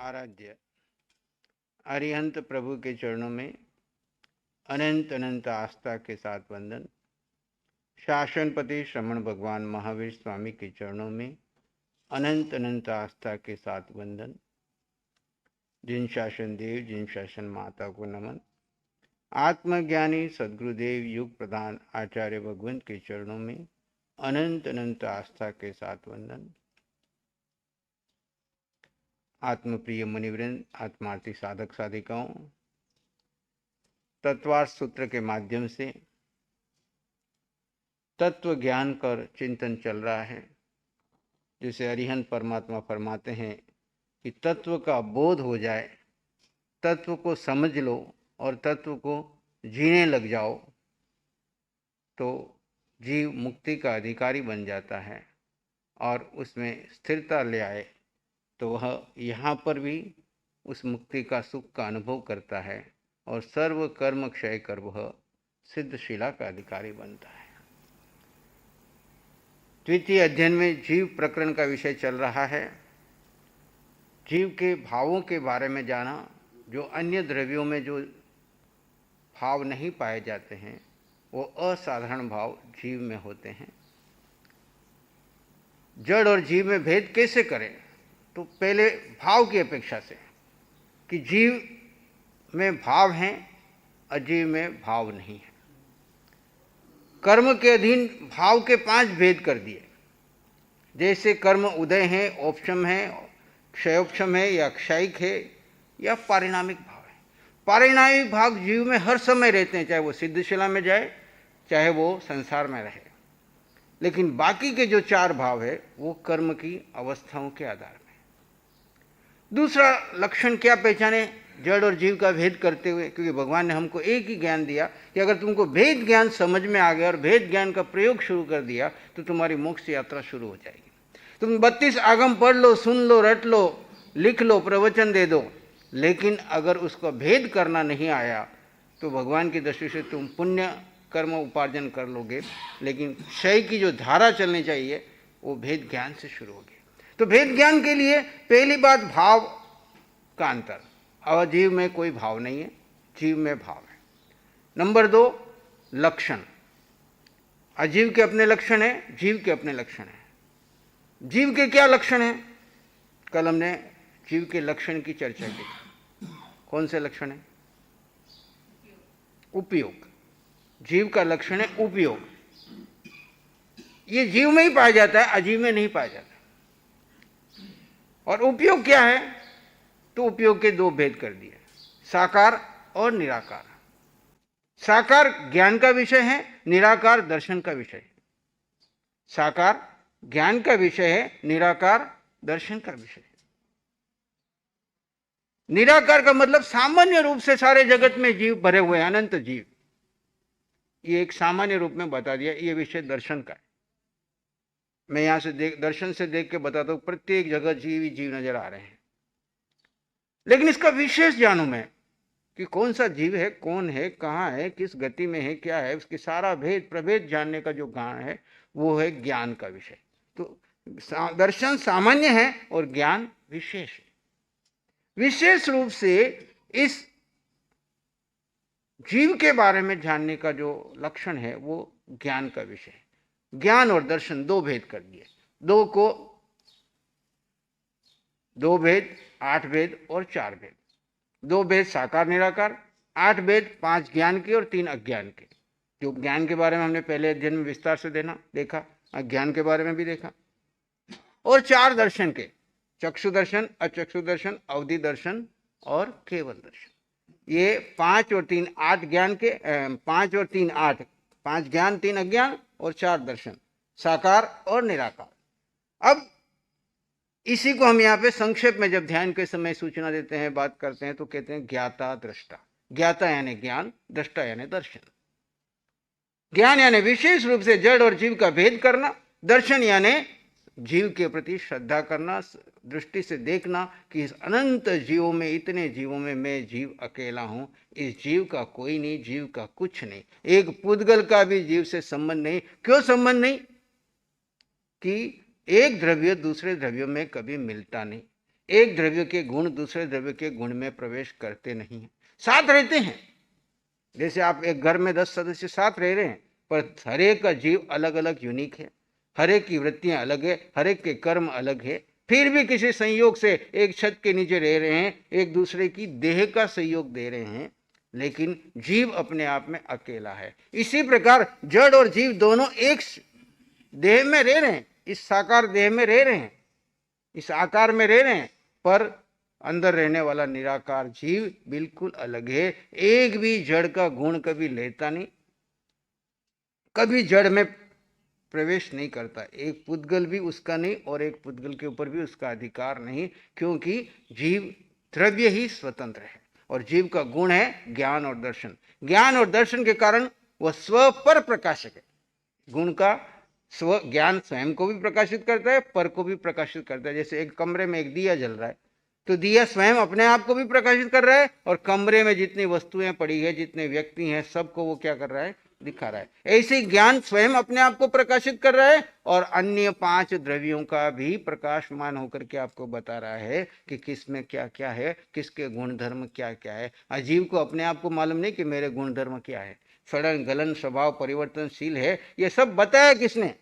आराध्य अरिहंत प्रभु के चरणों में अनंत अनंत आस्था के साथ वंदन। शासनपति श्रमण भगवान महावीर स्वामी के चरणों में अनंत अनंत आस्था के साथ वंदन। जिन शासन देव, जिन शासन माता को नमन। आत्मज्ञानी सद्गुरुदेव युग प्रधान आचार्य भगवंत के चरणों में अनंत अनंत आस्था के साथ वंदन। आत्मप्रिय मुनिवृंद, आत्मार्थी साधक साधिकाओं, तत्वार्थ सूत्र के माध्यम से तत्व ज्ञान कर चिंतन चल रहा है, जिसे अरिहंत परमात्मा फरमाते हैं कि तत्व का बोध हो जाए, तत्व को समझ लो और तत्व को जीने लग जाओ तो जीव मुक्ति का अधिकारी बन जाता है और उसमें स्थिरता ले आए तो वह यहाँ पर भी उस मुक्ति का सुख का अनुभव करता है और सर्व कर्म क्षय कर वह सिद्धशिला का अधिकारी बनता है। द्वितीय अध्ययन में जीव प्रकरण का विषय चल रहा है। जीव के भावों के बारे में जाना। जो अन्य द्रव्यों में जो भाव नहीं पाए जाते हैं वो असाधारण भाव जीव में होते हैं। जड़ और जीव में भेद कैसे करें? तो पहले भाव की अपेक्षा से कि जीव में भाव हैं, अजीव में भाव नहीं है। कर्म के अधीन भाव के 5 भेद कर दिए। जैसे कर्म उदय है, औपशम है, क्षयोपशम है या क्षयिक है या पारिणामिक भाव है। पारिणामिक भाव जीव में हर समय रहते हैं, चाहे वो सिद्धशिला में जाए चाहे वो संसार में रहे। लेकिन बाकी के जो 4 भाव है वो कर्म की अवस्थाओं के आधार में। दूसरा लक्षण क्या पहचाने जड़ और जीव का भेद करते हुए? क्योंकि भगवान ने हमको एक ही ज्ञान दिया कि अगर तुमको भेद ज्ञान समझ में आ गया और भेद ज्ञान का प्रयोग शुरू कर दिया तो तुम्हारी मोक्ष यात्रा शुरू हो जाएगी। तुम 32 आगम पढ़ लो, सुन लो, रट लो, लिख लो, प्रवचन दे दो, लेकिन अगर उसका भेद करना नहीं आया तो भगवान की दृष्टि से तुम पुण्य कर्म उपार्जन कर लोगे, लेकिन क्षय की जो धारा चलनी चाहिए वो भेद ज्ञान से शुरू होगी। तो भेद ज्ञान के लिए पहली बात भाव का अंतर। अजीव में कोई भाव नहीं है, जीव में भाव है। नंबर 2 लक्षण। अजीव के अपने लक्षण है, जीव के अपने लक्षण है। जीव के क्या लक्षण है? कल हमने जीव के लक्षण की चर्चा की। कौन से लक्षण है? उपयोग। जीव का लक्षण है उपयोग। ये जीव में ही पाया जाता है, अजीव में नहीं पाया जाता। और उपयोग क्या है? तो उपयोग के 2 भेद कर दिए, साकार और निराकार। साकार ज्ञान का विषय है, निराकार दर्शन का विषय है। साकार ज्ञान का विषय है, निराकार दर्शन का विषय है। निराकार का मतलब सामान्य रूप से सारे जगत में जीव भरे हुए हैं, अनंत जीव। ये एक सामान्य रूप में बता दिया। ये विषय दर्शन का है। मैं यहां से दर्शन से देख के बताता हूं, प्रत्येक जगह जीव ही जीव नजर आ रहे हैं। लेकिन इसका विशेष जानूं मैं कि कौन सा जीव है, कौन है, कहां है, किस गति में है, क्या है, उसके सारा भेद प्रभेद जानने का जो ज्ञान है वो है ज्ञान का विषय। तो दर्शन सामान्य है और ज्ञान विशेष है। विशेष रूप से इस जीव के बारे में जानने का जो लक्षण है वो ज्ञान का विषय है। ज्ञान और दर्शन 2 भेद कर दिए। 2 को 2 भेद, 8 भेद और 4 भेद। 2 भेद साकार निराकार, 8 भेद 5 ज्ञान के और 3 अज्ञान के। जो ज्ञान के बारे में हमने पहले अध्ययन में विस्तार से देखा, अज्ञान के बारे में भी देखा। और 4 दर्शन के, चक्षु दर्शन, अचक्षु दर्शन, अवधि दर्शन और केवल दर्शन। ये 5 और 3 8 ज्ञान के, 5 और 3 8, 5 ज्ञान 3 अज्ञान और 4 दर्शन, साकार और निराकार। अब इसी को हम यहाँ पे संक्षेप में जब ध्यान के समय सूचना देते हैं, बात करते हैं, तो कहते हैं ज्ञाता दृष्टा। ज्ञाता यानी ज्ञान, दृष्टा यानी दर्शन। ज्ञान यानी विशेष रूप से जड़ और जीव का भेद करना, दर्शन यानी जीव के प्रति श्रद्धा करना, दृष्टि से देखना कि इस अनंत जीवों में, इतने जीवों में मैं जीव अकेला हूं। इस जीव का कोई नहीं, जीव का कुछ नहीं, एक पुद्गल का भी जीव से संबंध नहीं। क्यों संबंध नहीं? कि एक द्रव्य दूसरे द्रव्यों में कभी मिलता नहीं। एक द्रव्य के गुण दूसरे द्रव्य के गुण में प्रवेश करते नहीं हैं, साथ रहते हैं। जैसे आप एक घर में 10 सदस्य साथ रह रहे हैं, पर हर एक का जीव अलग अलग यूनिक है, हर एक की वृत्तियां अलग है, हर एक के कर्म अलग है, फिर भी किसी संयोग से एक छत के नीचे रह रहे हैं, एक दूसरे की देह का सहयोग दे रहे हैं, लेकिन जीव अपने आप में अकेला है। इसी प्रकार जड़ और जीव दोनों एक देह में रह रहे हैं, इस साकार देह में रह रहे हैं, इस आकार में रह रहे हैं, पर अंदर रहने वाला निराकार जीव बिल्कुल अलग है। एक भी जड़ का गुण कभी लेता नहीं, कभी जड़ में प्रवेश नहीं करता। एक पुद्गल भी उसका नहीं और एक पुद्गल के ऊपर भी उसका अधिकार नहीं, क्योंकि जीव द्रव्य ही स्वतंत्र है और जीव का गुण है ज्ञान और दर्शन। ज्ञान और दर्शन के कारण वह स्व पर प्रकाशक है। गुण का स्व ज्ञान स्वयं को भी प्रकाशित करता है, पर को भी प्रकाशित करता है। जैसे एक कमरे में एक दिया जल रहा है, तो दिया स्वयं अपने आप को भी प्रकाशित कर रहा है और कमरे में जितनी वस्तुएं पड़ी है, जितने व्यक्ति हैं, सबको वो क्या कर रहा है, दिखा रहा है। ऐसे ज्ञान स्वयं अपने आप को प्रकाशित कर रहा है और अन्य 5 द्रव्यों का भी प्रकाशमान होकर के आपको बता रहा है कि किस में क्या क्या है, किसके गुण धर्म क्या क्या है। अजीव को अपने आप को मालूम नहीं कि मेरे गुण धर्म क्या है, सड़न गलन स्वभाव परिवर्तनशील है। ये सब बताया किसने?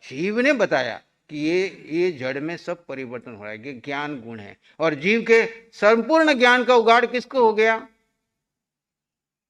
जीव ने बताया कि ये जड़ में सब परिवर्तन हो रहा है, ये ज्ञान गुण है। और जीव के संपूर्ण ज्ञान का उगाड़ किसको हो गया?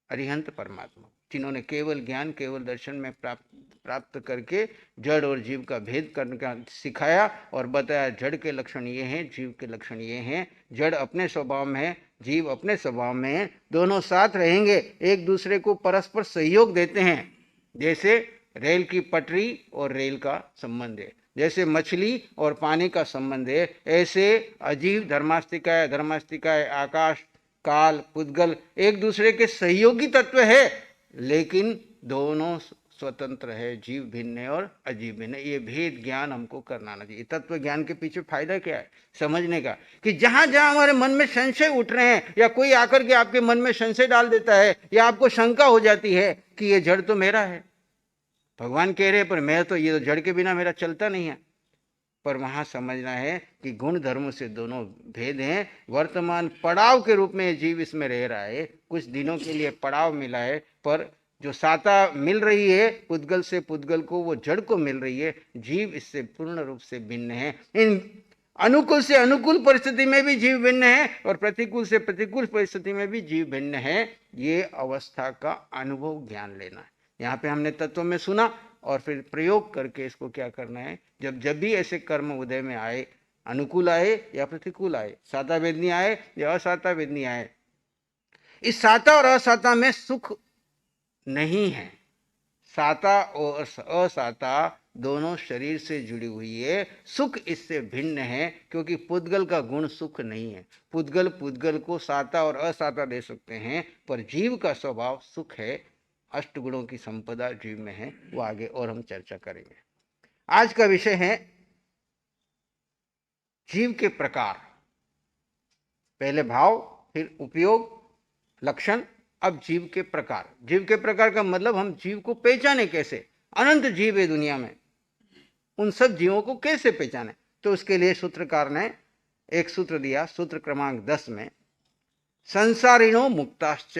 अरिहंत परमात्मा, जिन्होंने केवल ज्ञान केवल दर्शन में प्राप्त करके जड़ और जीव का भेद करने का सिखाया और बताया। जड़ के लक्षण ये हैं, जीव के लक्षण ये हैं। जड़ अपने स्वभाव में है, जीव अपने स्वभाव में है, दोनों साथ रहेंगे, एक दूसरे को परस्पर सहयोग देते हैं। जैसे रेल की पटरी और रेल का संबंध है, जैसे मछली और पानी का संबंध है, ऐसे अजीव धर्मास्तिकाय धर्मास्तिकाय आकाश काल पुद्गल एक दूसरे के सहयोगी तत्व है, लेकिन दोनों स्वतंत्र है। जीव भिन्न है और अजीव भिन्न है। ये भेद ज्ञान हमको करना चाहिए। तत्व ज्ञान के पीछे फायदा क्या है? समझने का कि जहां जहां हमारे मन में संशय उठ रहे हैं, या कोई आकर के आपके मन में संशय डाल देता है, या आपको शंका हो जाती है कि ये जड़ तो मेरा है, भगवान कह रहे पर मैं तो, ये तो जड़ के बिना मेरा चलता नहीं है, पर वहां समझना है कि गुण धर्म से दोनों भेद हैं। वर्तमान पड़ाव के रूप में जीव इसमें रह रहा है, कुछ दिनों के लिए पड़ाव मिला है, पर जो साता मिल रही है पुद्गल से पुद्गल को, वो जड़ को मिल रही है। जीव इससे पूर्ण रूप से भिन्न है। इन अनुकूल से अनुकूल परिस्थिति में भी जीव भिन्न है और प्रतिकूल से प्रतिकूल परिस्थिति में भी जीव भिन्न है। ये अवस्था का अनुभव ज्ञान लेना है। यहाँ पे हमने तत्व में सुना और फिर प्रयोग करके इसको क्या करना है, जब भी ऐसे कर्म उदय में आए, अनुकूल आए या प्रतिकूल आए, साता वेदनी आए या असाता वेदनी आए, इस साता और असाता में सुख नहीं है। साता और असाता दोनों शरीर से जुड़ी हुई है, सुख इससे भिन्न है, क्योंकि पुद्गल का गुण सुख नहीं है। पुद्गल पुद्गल को साता और असाता दे सकते हैं, पर जीव का स्वभाव सुख है। अष्ट गुणों की संपदा जीव में है, वो आगे और हम चर्चा करेंगे। आज का विषय है जीव के प्रकार। पहले भाव, फिर उपयोग, लक्षण, अब जीव के प्रकार। जीव के प्रकार का मतलब हम जीव को पहचाने कैसे। अनंत जीव है दुनिया में, उन सब जीवों को कैसे पहचाने? तो उसके लिए सूत्रकार ने एक सूत्र दिया, सूत्र क्रमांक 10 में, संसारिणो मुक्ताश्च।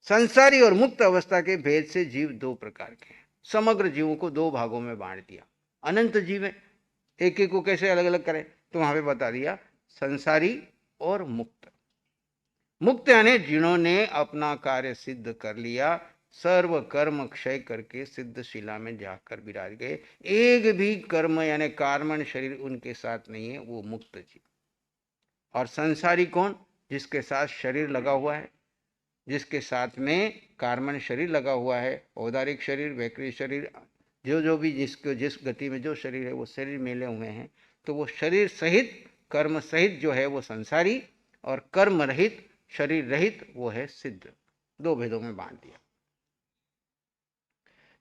संसारी और मुक्त अवस्था के भेद से जीव 2 प्रकार के हैं। समग्र जीवों को 2 भागों में बांट दिया। अनंत जीव है, एक एक को कैसे अलग अलग करें, तो वहां पे बता दिया संसारी और मुक्त। मुक्त यानी जिन्होंने अपना कार्य सिद्ध कर लिया, सर्व कर्म क्षय करके सिद्ध शिला में जाकर विराज गए, एक भी कर्म यानी कार्मण शरीर उनके साथ नहीं है, वो मुक्त जीव। और संसारी कौन? जिसके साथ शरीर लगा हुआ है, जिसके साथ में कार्मण शरीर लगा हुआ है, औदारिक शरीर, वैकृत शरीर, जो भी जिसको जिस गति में जो शरीर है वो शरीर मिले हुए हैं, तो वो शरीर सहित कर्म सहित जो है वो संसारी, और कर्म रहित शरीर रहित वो है सिद्ध। 2 भेदों में बांट दिया।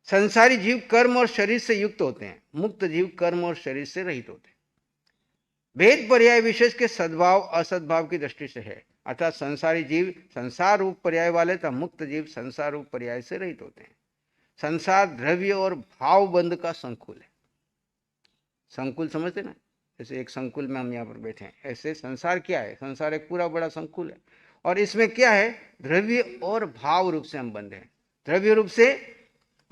संसारी जीव कर्म और शरीर से युक्त होते हैं, मुक्त जीव कर्म और शरीर से रहित होते हैं। भेद पर्याय विशेष के सद्भाव असद्भाव की दृष्टि से है, अर्थात संसारी जीव संसार रूप पर्याय वाले तथा मुक्त जीव संसार रूप पर्याय से रहित होते हैं। संसार द्रव्य और भाव बंध का संकुल है। संकुल समझते ना, जैसे एक संकुल में हम यहाँ पर बैठे हैं, ऐसे संसार क्या है? संसार एक पूरा बड़ा संकुल है, और इसमें क्या है? द्रव्य और भाव रूप से हम बंधे हैं, द्रव्य रूप से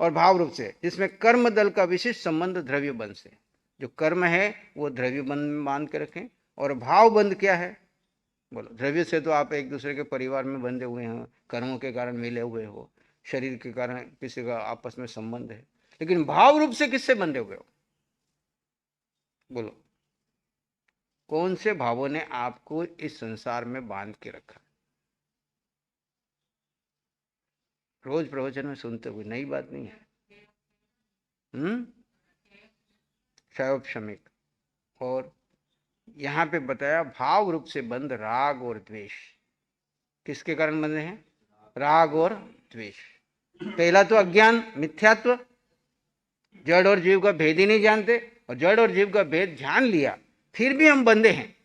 और भाव रूप से, जिसमें कर्म दल का विशिष्ट संबंध द्रव्य बंध से। जो कर्म है वो द्रव्य बंध में बांध के रखें, और भाव बंध क्या है? बोलो। द्रव्य से तो आप एक दूसरे के परिवार में बंधे हुए हैं, कर्मों के कारण मिले हुए हो, शरीर के कारण किसी का आपस में संबंध है, लेकिन भाव रूप से किससे बंधे हुए हो? बोलो, कौन से भावों ने आपको इस संसार में बांध के रखा? रोज प्रवचन में सुनते हुए, नई बात नहीं है। क्षमिक। और यहां पे बताया भाव रूप से बंध राग और द्वेष। किसके कारण बंधे हैं? राग और द्वेष। पहला तो अज्ञान, मिथ्यात्व, जड़ और जीव का भेद ही नहीं जानते, और जड़ और जीव का भेद जान लिया फिर भी हम बंधे हैं।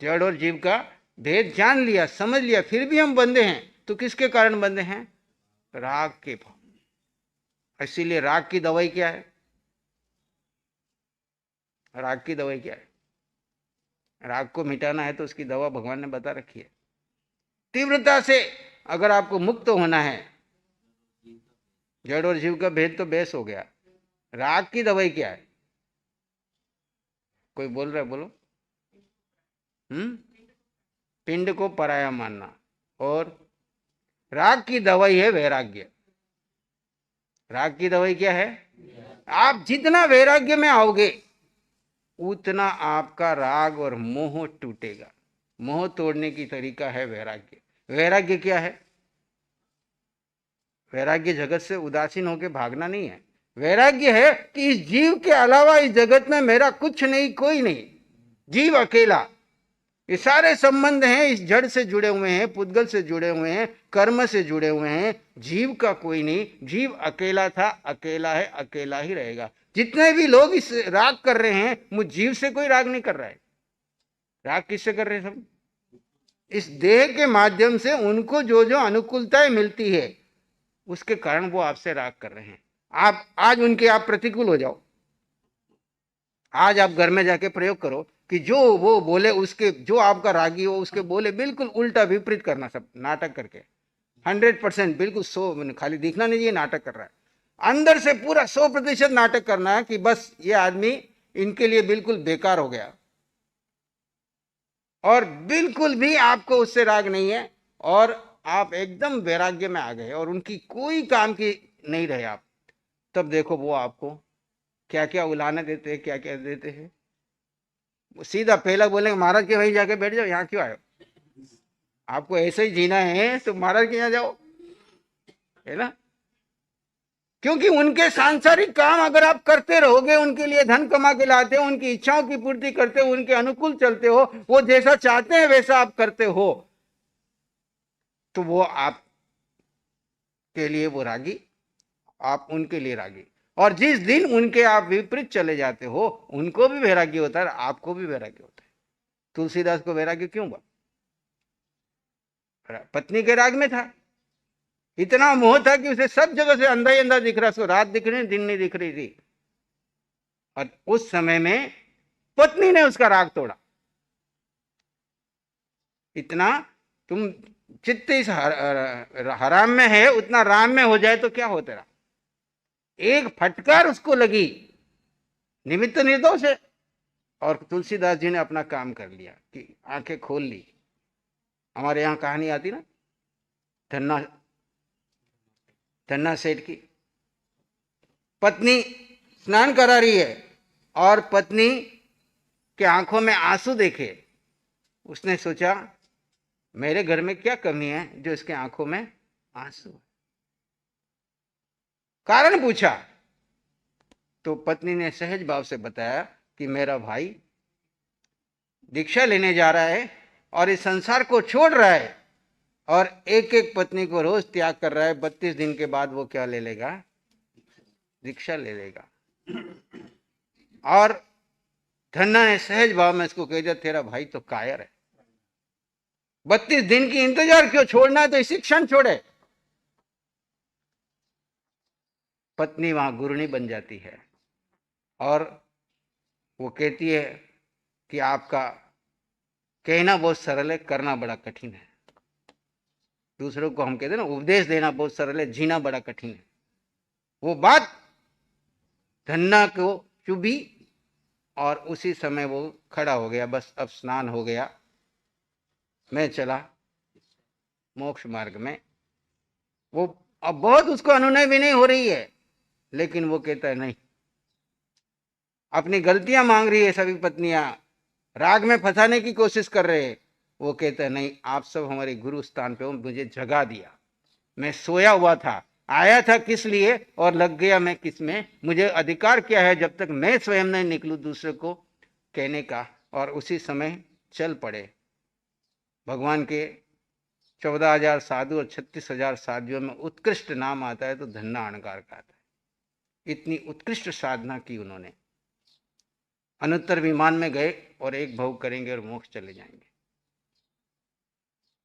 जड़ और जीव का भेद जान लिया, समझ लिया, फिर भी हम बंधे हैं। तो किसके कारण बंधे हैं? राग के भाव। इसीलिए राग की दवाई क्या है? राग की दवाई क्या है? राग को मिटाना है तो उसकी दवा भगवान ने बता रखी है। तीव्रता से अगर आपको मुक्त होना है, जड़ और जीव का भेद तो बेस हो गया, राग की दवाई क्या है? कोई बोल रहा है? बोलो। पिंड को पराया मानना। और राग की दवाई है वैराग्य। राग की दवाई क्या है? आप जितना वैराग्य में आओगे उतना आपका राग और मोह टूटेगा। मोह तोड़ने की तरीका है वैराग्य। वैराग्य क्या है? वैराग्य जगत से उदासीन होकर भागना नहीं है। वैराग्य है कि इस जीव के अलावा इस जगत में मेरा कुछ नहीं, कोई नहीं, जीव अकेला। ये सारे संबंध हैं इस जड़ से जुड़े हुए हैं, पुद्गल से जुड़े हुए हैं, कर्म से जुड़े हुए हैं। जीव का कोई नहीं, जीव अकेला था, अकेला है, अकेला ही रहेगा। जितने भी लोग इस राग कर रहे हैं, मुझ जीव से कोई राग नहीं कर रहा है। राग किससे कर रहे हैं? सब इस देह के माध्यम से उनको जो जो अनुकूलताएं मिलती है उसके कारण वो आपसे राग कर रहे हैं। आप आज उनके आप प्रतिकूल हो जाओ। आज आप घर में जाके प्रयोग करो कि जो वो बोले उसके, जो आपका रागी हो उसके बोले बिल्कुल उल्टा विपरीत करना, सब नाटक करके 100%, बिल्कुल 100, खाली दिखना नहीं ये नाटक कर रहा है, अंदर से पूरा 100% नाटक करना है कि बस ये आदमी इनके लिए बिल्कुल बेकार हो गया, और बिल्कुल भी आपको उससे राग नहीं है, और आप एकदम वैराग्य में आ गए और उनकी कोई काम की नहीं रहे आप। तब देखो वो आपको क्या क्या उलाने देते हैं, क्या क्या देते हैं। सीधा पहला बोलेंगे महाराज के वहीं जाके बैठ जाओ, यहाँ क्यों आए? आपको ऐसे ही जीना है तो महाराज के यहाँ जाओ, है ना? क्योंकि उनके सांसारिक काम अगर आप करते रहोगे, उनके लिए धन कमा के लाते हो, उनकी इच्छाओं की पूर्ति करते हो, उनके अनुकूल चलते हो, वो जैसा चाहते हैं वैसा आप करते हो, तो वो आप के लिए वो रागी, आप उनके लिए रागी। और जिस दिन उनके आप विपरीत चले जाते हो, उनको भी वैराग्य होता है, आपको भी वैराग्य होता है। तुलसीदास को वैराग्य क्यों हुआ? पत्नी के राग में था। इतना मोह था कि उसे सब जगह से अंधा ही अंधा दिख रहा, उसको रात दिख रही, दिन नहीं दिख रही थी। और उस समय में पत्नी ने उसका राग तोड़ा। इतना तुम चित्त इस हराम में है, उतना राम में हो जाए तो क्या हो तेरा? एक फटकार उसको लगी, निमित्त निर्दोष है, और तुलसीदास जी ने अपना काम कर लिया कि आंखें खोल ली। हमारे यहाँ कहानी आती ना, धन्ना धन्ना सेठ की पत्नी स्नान करा रही है और पत्नी के आंखों में आंसू देखे। उसने सोचा मेरे घर में क्या कमी है जो इसके आंखों में आंसू? कारण पूछा तो पत्नी ने सहज भाव से बताया कि मेरा भाई दीक्षा लेने जा रहा है और इस संसार को छोड़ रहा है, और एक एक पत्नी को रोज त्याग कर रहा है। 32 दिन के बाद वो क्या ले लेगा? दीक्षा ले लेगा। और धन्ना ने सहज भाव में इसको कह दिया तेरा भाई तो कायर है, 32 दिन की इंतजार क्यों? छोड़ना है तो इसी क्षण छोड़े। पत्नी वहां गुरुनी बन जाती है और वो कहती है कि आपका कहना बहुत सरल है, करना बड़ा कठिन है। दूसरों को हम कहते हैं ना, उपदेश देना बहुत सरल है, जीना बड़ा कठिन है। वो बात धन्ना को चुभी और उसी समय वो खड़ा हो गया, बस अब स्नान हो गया, मैं चला मोक्ष मार्ग में। वो अब बहुत उसको अनुनय भी नहीं हो रही है, लेकिन वो कहता है नहीं, अपनी गलतियां मांग रही है सभी पत्नियां, राग में फंसाने की कोशिश कर रहे हैं। वो कहता है नहीं, आप सब हमारे गुरु स्थान पे हो, मुझे जगा दिया, मैं सोया हुआ था, आया था किस लिए और लग गया मैं किस में, मुझे अधिकार क्या है जब तक मैं स्वयं नहीं निकलूं दूसरे को कहने का। और उसी समय चल पड़े। भगवान के 14,000 साधु और 36,000 साधुओं में उत्कृष्ट नाम आता है तो धन्ना अणकार का आता है। इतनी उत्कृष्ट साधना की उन्होंने। अनुत्तर विमान में गए और एक भव करेंगे और मोक्ष चले जाएंगे।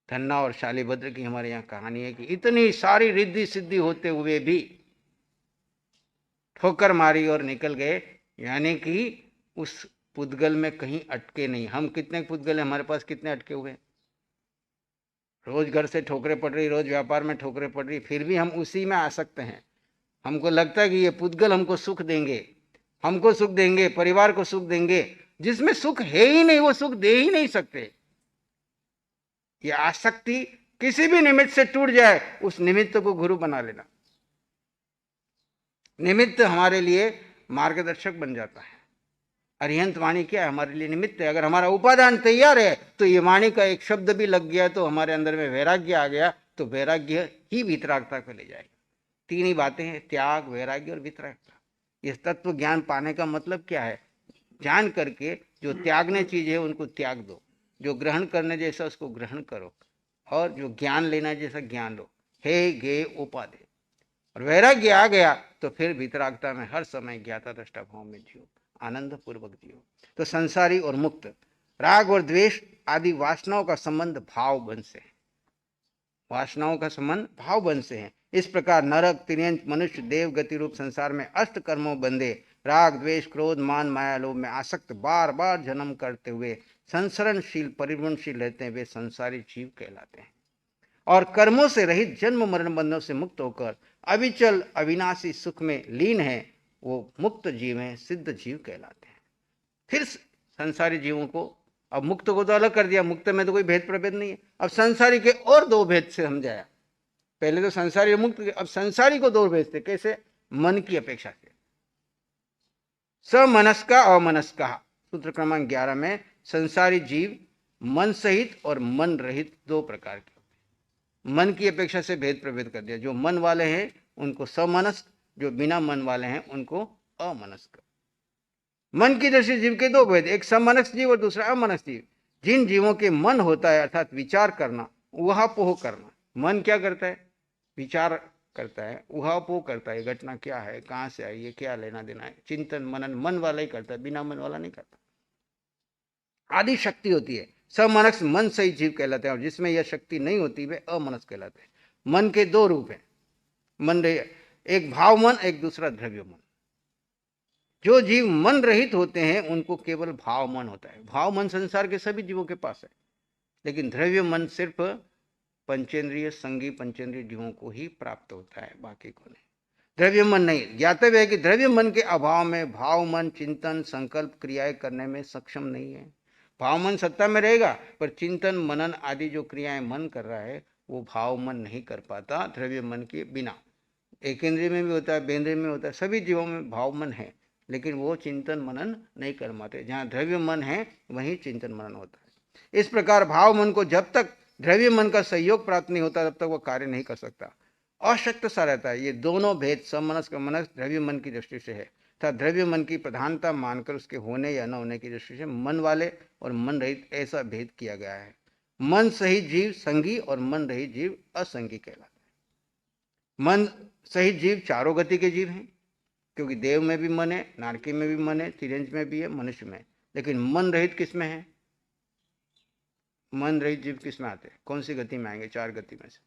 धन्ना और शालिभद्र की हमारे यहाँ कहानी है कि इतनी सारी रिद्धि सिद्धि होते हुए भी ठोकर मारी और निकल गए, यानी कि उस पुद्गल में कहीं अटके नहीं। हम कितने पुद्गल हैं, हमारे पास कितने अटके हुए हैं, रोज घर से ठोकरें पड़ रही, रोज व्यापार में ठोकरें पड़ रही, फिर भी हम उसी में आ सकते हैं। हमको लगता है कि ये पुद्गल हमको सुख देंगे, हमको सुख देंगे, परिवार को सुख देंगे, जिसमें सुख है ही नहीं, वो सुख दे ही नहीं सकते। ये आसक्ति किसी भी निमित्त से टूट जाए, उस निमित्त को गुरु बना लेना। निमित्त हमारे लिए मार्गदर्शक बन जाता है। अरिहंत वाणी क्या है, हमारे लिए निमित्त है। अगर हमारा उपादान तैयार है तो ये वाणी का एक शब्द भी लग गया तो हमारे अंदर में वैराग्य आ गया, तो वैराग्य ही वितरागता को ले जाएगा। तीन ही बातें हैं, त्याग, वैराग्य और वितरागता। इस तत्व ज्ञान पाने का मतलब क्या है, जान करके जो त्यागने चीज है उनको त्याग दो, जो ग्रहण करने जैसा उसको ग्रहण करो, और जो ज्ञान लेना जैसा ज्ञान लो। हे गे उपाधे, और वैराग्य आ गया तो फिर वितरागता में हर समय ज्ञाता दृष्टा भाव में जियो, आनंद पूर्वक जियो। तो संसारी और मुक्त, राग और द्वेष आदि वासनाओं का संबंध भाव बन से है। वासनाओं का संबंध भाव बन से है। इस प्रकार नरक, तिर्यंच, मनुष्य, देव गति रूप संसार में अष्ट कर्मों बंधे राग, द्वेष, क्रोध, मान, माया, लोभ में आसक्त बार बार जन्म करते हुए संसरणशील, परिवर्तनशील रहते हैं, वे संसारी जीव कहलाते हैं। और कर्मों से रहित जन्म मरण बंधनों से मुक्त होकर अविचल अविनाशी सुख में लीन है, वो मुक्त जीव हैं, सिद्ध जीव कहलाते हैं। फिर संसारी जीवों को, अब मुक्त को तो अलग कर दिया, मुक्त में तो कोई भेद प्रभेद नहीं है। अब संसारी के और दो भेद से समझाया। पहले तो संसारी मुक्त, अब संसारी को दो भेद थे। कैसे? मन की अपेक्षा से, समनस्का अमनस्का। सूत्र क्रमांक 11 में संसारी जीव मन सहित और मन रहित दो प्रकार के होते हैं। मन की अपेक्षा से भेद प्रभेद कर दिया। जो मन वाले हैं उनको समनस्क, जो बिना मन वाले हैं उनको अमनस्क। मन की दृष्टि जीव के दो भेद, एक समनस्क जीव और दूसरा अमनस्क जीव। जिन जीवों के मन होता है, अर्थात विचार करना, उहापोह करना। मन क्या करता है? विचार करता है, उहापोह करता है, घटना क्या है, कहां से आई है, क्या लेना देना है, चिंतन मनन मन वाला ही करता है, बिना मन वाला नहीं करता। आदि शक्ति होती है। समनस्क मन सही जीव कहलाते हैं, और जिसमें यह शक्ति नहीं होती वे अमनस्क कहलाते हैं। मन के दो रूप हैं। मन, एक भाव मन, एक दूसरा द्रव्य मन। जो जीव मन रहित होते हैं उनको केवल भाव मन होता है। भाव मन संसार के सभी जीवों के पास है, लेकिन द्रव्य मन सिर्फ पंचेंद्रिय संगी पंचेंद्रिय जीवों को ही प्राप्त होता है, बाकी को नहीं। द्रव्य मन नहीं। ज्ञातव्य है कि द्रव्य मन के अभाव में भाव मन चिंतन संकल्प क्रियाएं करने में सक्षम नहीं है। भाव मन सत्ता में रहेगा, पर चिंतन मनन आदि जो क्रियाएं मन कर रहा है वो भाव मन नहीं कर पाता द्रव्य मन के बिना। एक इंद्रिय में भी होता है, बेंद्रिय में होता है, सभी जीवों में भाव मन है, लेकिन वो चिंतन मनन नहीं कर पाते। जहाँ द्रव्य मन है वहीं चिंतन मनन होता है। इस प्रकार भाव मन को जब तक द्रव्य मन का सहयोग प्राप्त नहीं होता तब तक वो कार्य नहीं कर सकता, अशक्त सा रहता है। ये दोनों भेद समनस्क मनस द्रव्य मन की दृष्टि से है, तथा द्रव्य मन की प्रधानता मानकर उसके होने या न होने की दृष्टि से मन वाले और मन रहित ऐसा भेद किया गया है। मन सहित जीव संगी और मन रहित जीव असंगी कहलाता है। मन सहित जीव चारों गति के जीव हैं, क्योंकि देव में भी मन है, नारकी में भी मन है, तिरंज में भी है, मनुष्य में। लेकिन मन रहित किस में है? मन रहित जीव किस में आते हैं? कौन सी गति में आएंगे? चार गति में से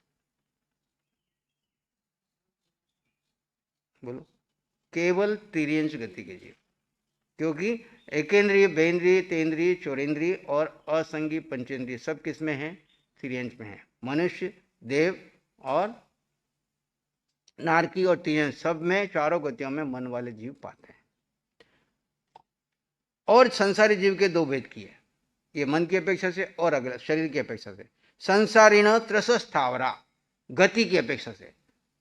बोलो। केवल तिर्यंच गति के जीव। क्योंकि एकेंद्रिय, बेंद्रिय, तेंद्रिय, चौरेंद्रिय और असंगी पंचेंद्रिय सब किस में है? त्रियंश में है। मनुष्य, देव और नारकी और त्रियंश सब में, चारों गतियों में मन वाले जीव पाते हैं। और संसारी जीव के दो भेद किए, ये मन की अपेक्षा से और अगला शरीर की अपेक्षा से। संसारीण त्रस स्थावरा, गति की अपेक्षा से।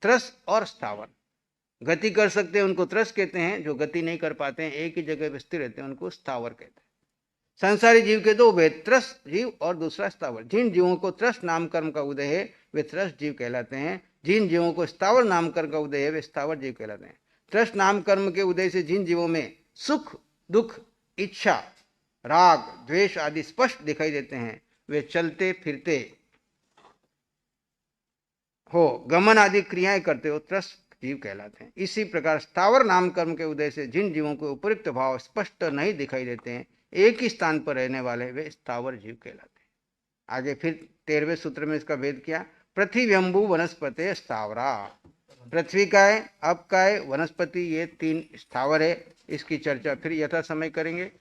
त्रस और स्थावर, गति कर सकते हैं उनको त्रस कहते हैं, जो गति नहीं कर पाते हैं, एक ही जगह पर स्थिर रहते हैं, उनको स्थावर कहते हैं। संसारी जीव के दो भेद, त्रस जीव और दूसरा स्थावर। जिन जीवों को त्रस नाम कर्म का उदय है वे त्रस जीव कहलाते हैं। जिन जीवों को स्थावर नाम कर्म का उदय है वे स्थावर जीव कहलाते हैं। त्रस नाम कर्म के उदय से जिन जीवों में सुख, दुख, इच्छा, राग, द्वेष आदि स्पष्ट दिखाई देते हैं वे चलते फिरते हो, गमन आदि क्रियाएं करते हो त्रस जीव कहलाते हैं। इसी प्रकार स्थावर नाम कर्म के उदय से जिन जीवों को उपयुक्त भाव स्पष्ट नहीं दिखाई देते हैं, एक ही स्थान पर रहने वाले वे स्थावर जीव कहलाते हैं। आगे फिर 13वें सूत्र में इसका भेद किया। पृथ्व्यंबु वनस्पति स्थावरा, पृथ्वी का है, अब का है, वनस्पति, ये तीन स्थावर है। इसकी चर्चा फिर यथा समय करेंगे।